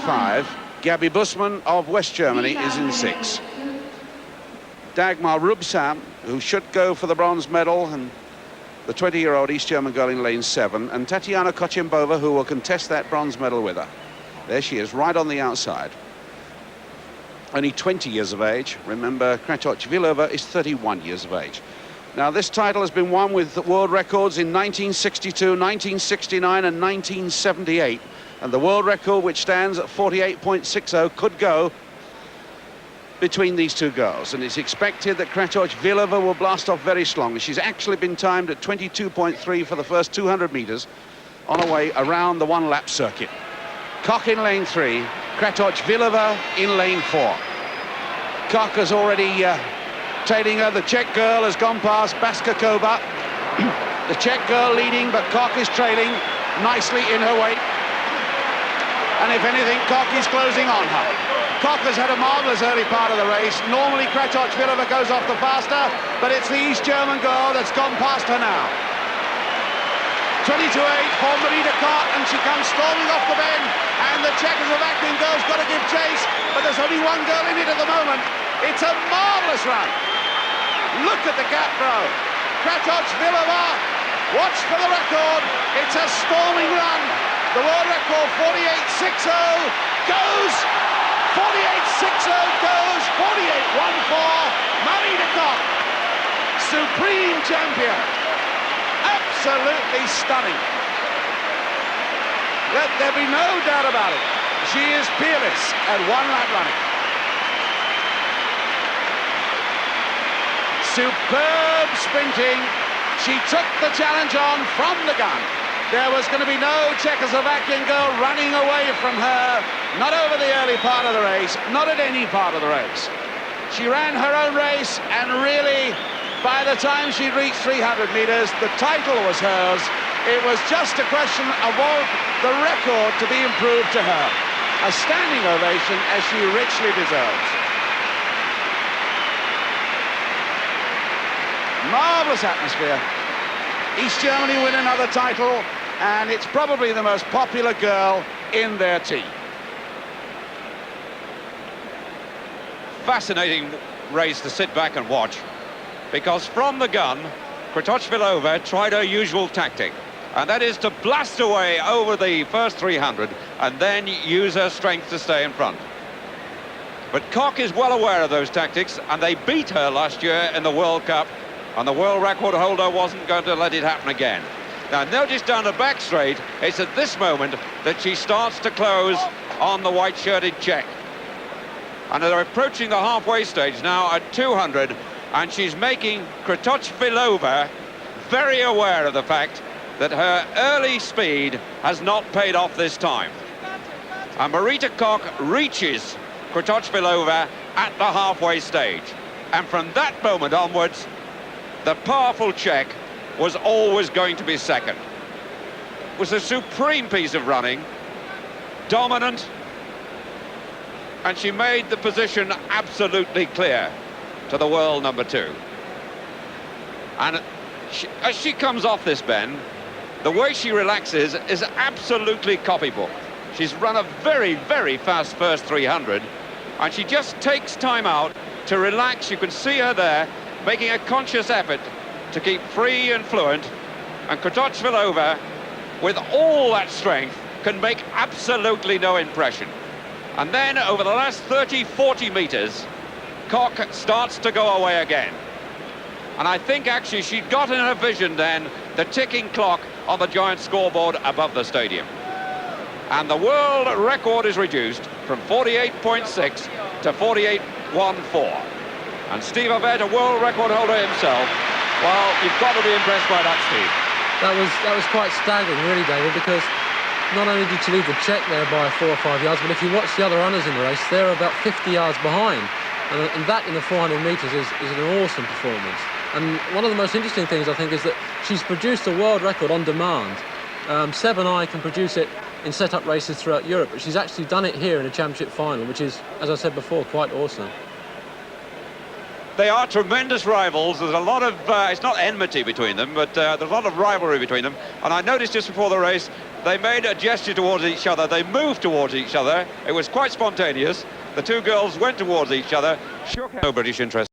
5. Gabby Bussmann of West Germany is in 6. Dagmar Rubsam, who should go for the bronze medal, and the 20-year-old East German girl in lane 7, and Tatiana Kochimbova, who will contest that bronze medal with her. There she is, right on the outside. Only 20 years of age. Remember, Kratochvilova is 31 years of age. Now, this title has been won with world records in 1962, 1969 and 1978. And the world record, which stands at 48.60, could go between these two girls. And it's expected that Kratochvilova will blast off very strongly. She's actually been timed at 22.3 for the first 200 metres on her way around the one-lap circuit. Koch in lane 3, Kratochvilova in lane 4. Koch has already tailing her. The Czech girl has gone past Baskakova. The Czech girl leading, but Koch is trailing nicely in her wake. And if anything, Koch is closing on her. Koch has had a marvellous early part of the race. Normally Kratochvilova goes off the faster, but it's the East German girl that's gone past her now. 22.8 for Marita Koch, and she comes storming off the bend, and the Czechoslovakian girl's got to give chase, but there's only one girl in it at the moment. It's a marvellous run. Look at the gap throw. Kratochvilova, watch for the record. It's a storming run. The world record 48.60 goes. 48.60 goes. 48.14. Marita Koch, supreme champion. Absolutely stunning. Let there be no doubt about it. She is peerless at one-lap running. Superb sprinting. She took the challenge on from the gun. There was going to be no Czechoslovakian girl running away from her, not over the early part of the race, not at any part of the race. She ran her own race, and really, by the time she reached 300 metres, the title was hers. It was just a question of the record to be improved to her. A standing ovation, as she richly deserves. Marvellous atmosphere. East Germany win another title, and it's probably the most popular girl in their team. Fascinating race to sit back and watch, because from the gun, Kratochvilova tried her usual tactic, and that is to blast away over the first 300 and then use her strength to stay in front. But Koch is well aware of those tactics, and they beat her last year in the World Cup, and the world record holder wasn't going to let it happen again. Now notice down the back straight, it's at this moment that she starts to close on the white-shirted Czech. And they're approaching the halfway stage now at 200, and she's making Kratochvilova very aware of the fact that her early speed has not paid off this time. And Marita Koch reaches Kratochvilova at the halfway stage. And from that moment onwards, the powerful Czech was always going to be second. It was a supreme piece of running, dominant, and she made the position absolutely clear to the world number 2. And as she comes off this bend, the way she relaxes is absolutely copybook. She's run a very, very fast first 300, and she just takes time out to relax. You can see her there making a conscious effort to keep free and fluent, and Kratochvilova, with all that strength, can make absolutely no impression. And then over the last 30-40 meters, Koch starts to go away again. And I think actually she'd got in her vision then the ticking clock on the giant scoreboard above the stadium. And the world record is reduced from 48.6 to 48.14. And Steve Ovett, a world record holder himself, well, you've got to be impressed by that, Steve. That was quite staggering, really, David, because not only did she lead the Czech there by 4 or 5 yards, but if you watch the other runners in the race, they're about 50 yards behind. And that in the 400 metres is an awesome performance. And one of the most interesting things, I think, is that she's produced a world record on demand. 7i can produce it in set-up races throughout Europe, but she's actually done it here in a championship final, which is, as I said before, quite awesome. They are tremendous rivals. There's a lot of, it's not enmity between them, but there's a lot of rivalry between them. And I noticed just before the race, They made a gesture towards each other. They moved towards each other. It was quite spontaneous. The two girls went towards each other, shook hands. No British interest.